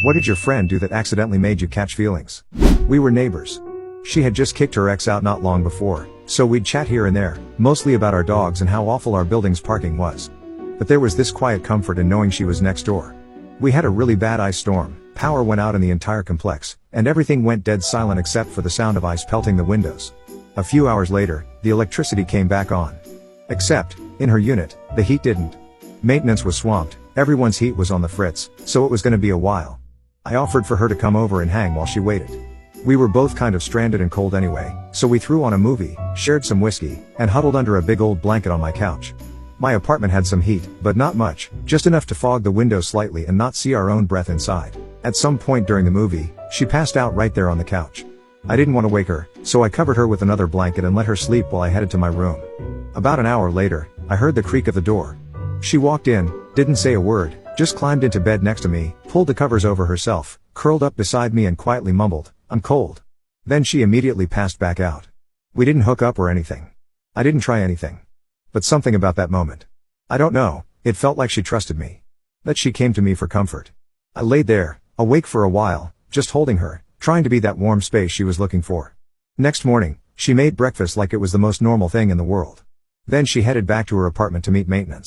What did your friend do that accidentally made you catch feelings? We were neighbors. She had just kicked her ex out not long before, so we'd chat here and there, mostly about our dogs and how awful our building's parking was. But there was this quiet comfort in knowing she was next door. We had a really bad ice storm, power went out in the entire complex, and everything went dead silent except for the sound of ice pelting the windows. A few hours later, the electricity came back on. Except, in her unit, the heat didn't. Maintenance was swamped, everyone's heat was on the fritz, so it was gonna be a while. I offered for her to come over and hang while she waited. We were both kind of stranded and cold anyway, so we threw on a movie, shared some whiskey, and huddled under a big old blanket on my couch. My apartment had some heat, but not much, just enough to fog the window slightly and not see our own breath inside. At some point during the movie, she passed out right there on the couch. I didn't want to wake her, so I covered her with another blanket and let her sleep while I headed to my room. About an hour later, I heard the creak of the door. She walked in, didn't say a word, just climbed into bed next to me, pulled the covers over herself, curled up beside me and quietly mumbled, "I'm cold." Then she immediately passed back out. We didn't hook up or anything. I didn't try anything. But something about that moment. I don't know, it felt like she trusted me. That she came to me for comfort. I laid there, awake for a while, just holding her, trying to be that warm space she was looking for. Next morning, she made breakfast like it was the most normal thing in the world. Then she headed back to her apartment to meet maintenance.